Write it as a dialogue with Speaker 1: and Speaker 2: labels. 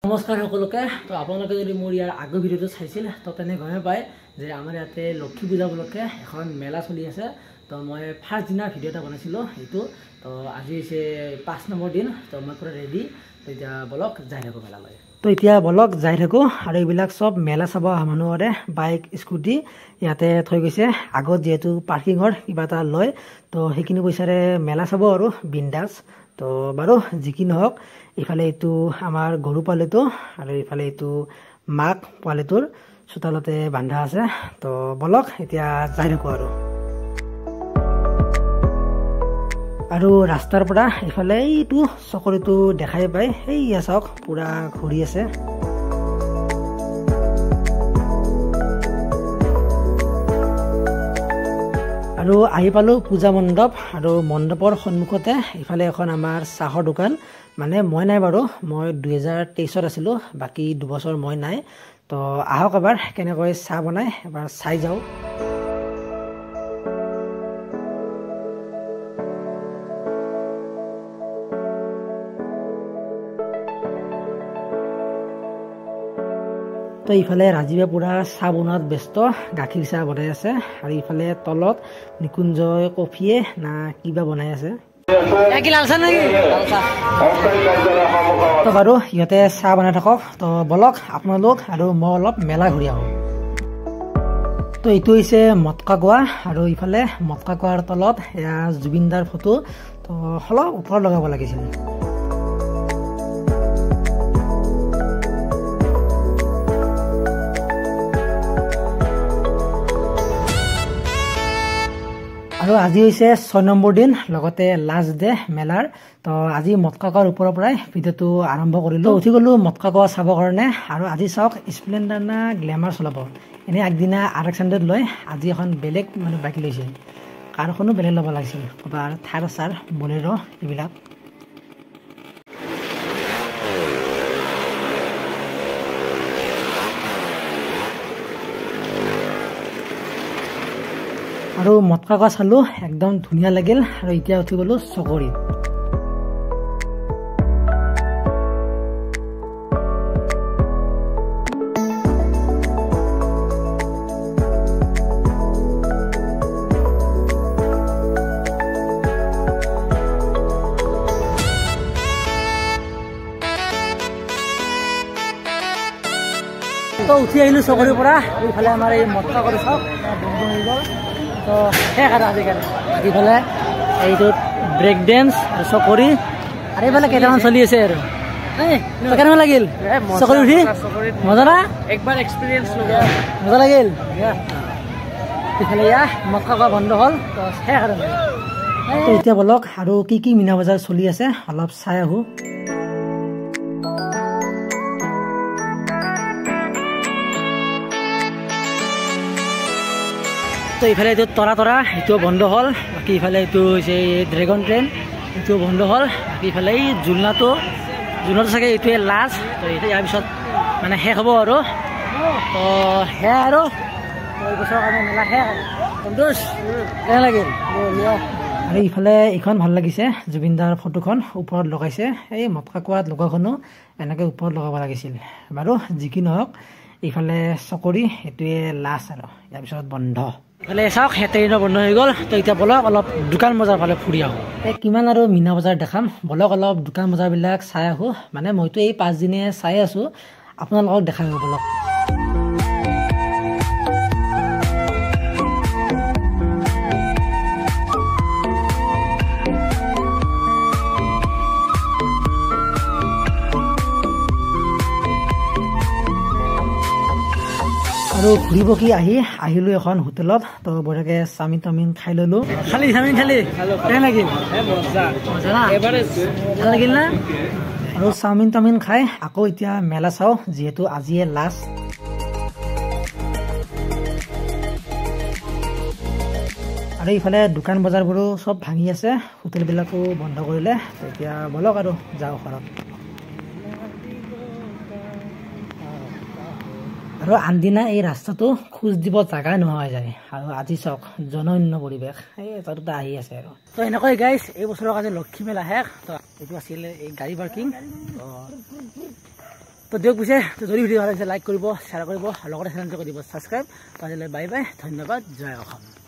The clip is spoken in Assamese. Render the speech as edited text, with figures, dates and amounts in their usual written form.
Speaker 1: নমস্কাৰ সকলোকে তো আপোনালোকে যদি মোৰ ইয়াৰ আগৰ ভিডিঅ'টো চাইছিল তো তেনে গমে পায় যে আমাৰ ইয়াতে লক্ষ্মী পূজা উপলক্ষে এখন মেলা চলি আছে। তো মই ফাৰ্ষ্ট দিনা ভিডিঅ' এটা বনাইছিলোঁ এইটো। তো আজি হৈছে 5 নম্বৰ দিন। তো মই পুৰা ৰেডি। তো এতিয়া বলক যাই থাকোঁ মেলালৈ। তো এতিয়া বলক যাই থাকোঁ আৰু এইবিলাক চব মেলা চাব অহা মানুহৰে বাইক স্কুটি ইয়াতে থৈ গৈছে। আগত যিহেতু পাৰ্কিঙৰ কিবা এটা লয় তো সেইখিনি পইচাৰে মেলা চাব আৰু বিন্দাছ। তো বাৰু যি কি নহওক ইফালে এইটো আমাৰ গৰু পোৱালিটো আৰু ইফালে এইটো মাক পোৱালিটোৰ চোতালতে বান্ধা আছে। তো বলক এতিয়া যাই থাকোঁ আৰু ৰাস্তাৰ পৰা ইফালে এইটো চকৰিটো দেখাই পায়। সেয়া চাওক পুৰা ঘূৰি আছে। আৰু আহি পালোঁ পূজা মণ্ডপ আৰু মণ্ডপৰ সন্মুখতে ইফালে এখন আমাৰ চাহৰ দোকান। মানে মই নাই বাৰু, মই 2023 আছিলোঁ, বাকী 2 বছৰ মই নাই। তো আহক এবাৰ কেনেকৈ চাহ বনাই এবাৰ চাই যাওঁ। তো ইফালে ৰাজীৱে পুৰা চাহ বনোৱাত ব্যস্ত, গাখীৰ চাহ বনাই আছে। আৰু ইফালে তলত নিকুঞ্জয় কফিয়ে না কিবা বনাই আছে। তো বাৰু সিহঁতে চাহ বনাই থাকক। তো বলক আপোনালোক আৰু মই অলপ মেলা ঘূৰি আহোঁ। তো এইটো হৈছে মটকা কুঁৱা আৰু ইফালে মটকা কুঁৱাৰ তলত এয়া জুবিনদাৰ ফটো। তো অলপ ওপৰত লগাব লাগিছিল। আৰু আজি হৈছে 6 নম্বৰ দিন, লগতে লাষ্ট ডে মেলাৰ। তো আজি মটকা কুঁৱাৰ ওপৰৰ পৰাই ভিডিঅ'টো আৰম্ভ কৰিলোঁ। উঠি গ'লোঁ মটকা কুঁৱা চাবৰ কাৰণে। আৰু আজি চাওক স্প্লেণ্ডাৰ না গ্লেমাৰ চলাব। এনেই আগদিনা RX100 লৈ আজি এখন বেলেগ মানে বাইক লৈছে। কাৰখনো বেলেগ ল'ব লাগিছিল, ক'ৰবাৰ থাৰ চাৰ বলেৰ' এইবিলাক। আৰু মটকা কুঁৱা চালোঁ, একদম ধুনীয়া লাগিল। আৰু এতিয়া উঠি গ'লোঁ চকৰিত। তো উঠি আহিলোঁ চকৰিৰ পৰা। এইফালে আমাৰ এই মটকা কুঁৱা চাওক বন্ধ হৈ গ'ল। তো শেষ আৰু আজিকালি। ইফালে এইটোত ব্ৰেক ডেন্স আৰু চকৰি আৰু এইফালে কেইটামান চলি আছে। আৰু কেনেকুৱা লাগিল চকৰি উঠি? মজা না? একবাৰ এক্সপিৰিয়েঞ্চ মজা লাগিল। ইফালে মটকা কুঁৱা বন্ধ হ'ল। তো শেষ আৰু তো এতিয়া বলক আৰু কি কি মীনা বজাৰ চলি আছে অলপ চাই আহোঁ। তো ইফালে এইটো তৰা এইটোও বন্ধ হ'ল। বাকী ইফালে এইটো হৈছে ড্ৰেগন ট্ৰেইন, এইটোও বন্ধ হ'ল। বাকী ইফালে এই জোলনাটো চাগে এইটোৱে লাষ্ট। তো ইয়াৰ পিছত মানে শেষ হ'ব আৰু। তো সেয়া আৰু এই বছৰৰ কাৰণে মেলা শেষ। সন্তোষ কেনে লাগিল? আৰু ইফালে এইখন ভাল লাগিছে, জুবিনদাৰ ফটোখন ওপৰত লগাইছে। এই মটকা কুঁৱাত লগোৱাখনো এনেকৈ ওপৰত লগাব লাগিছিল। বাৰু যি কি নহওক এইফালে চকৰি এইটোৱে লাষ্ট আৰু ইয়াৰ পিছত বন্ধ। ইফালে চাওক ট্ৰেইনো বন্ধ হৈ গ'ল। তো এতিয়া বলক অলপ দোকান বজাৰ ফালে ফুৰি আহোঁ। কিমান আৰু মীনা বজাৰ দেখাম, বলক অলপ দোকান বজাৰবিলাক চাই আহোঁ। মানে মইতো এই 5 দিনে চাই আছোঁ, আপোনালোকক দেখাই আহোঁ বলক। আৰু ঘূৰিব কি আহিলোঁ এখন হোটেলত। তো বঢ়িয়াকৈ চাওমিন তাওমিন খাই ল'লোঁ। চাওমিন খালি কেনে লাগিল? মজা লাগিল না? আৰু চাওমিন তাওমিন খাই আকৌ এতিয়া মেলা চাওঁ, যিহেতু আজিয়ে লাষ্ট। আৰু ইফালে দোকান বজাৰবোৰো চব ভাঙি আছে, হোটেলবিলাকো বন্ধ কৰিলে। তো এতিয়া বলক আৰু যাওঁ ঘৰত। আৰু আনদিনা এই ৰাস্তাটো খোজ দিব জাগা নোহোৱা হৈ যায়। আৰু আজি চাওক জনশূন্য পৰিৱেশ, এই এটা দুটা আহি আছে আৰু। তো এনেকৈ গাইজ এই বছৰৰ কাৰণে লক্ষ্মী মেলা শেষ। তো এইটো আছিল এই গাড়ী পাৰ্কিং। তো দিয়ক পিছে যদি ভিডিঅ' ভাল লাগিছে লাইক কৰিব শ্বেয়াৰ কৰিব আৰু লগতে চেনেলটো কৰিব ছাবস্ক্ৰাইব আজিলৈ বাই বাই ধন্যবাদ জয় অসম।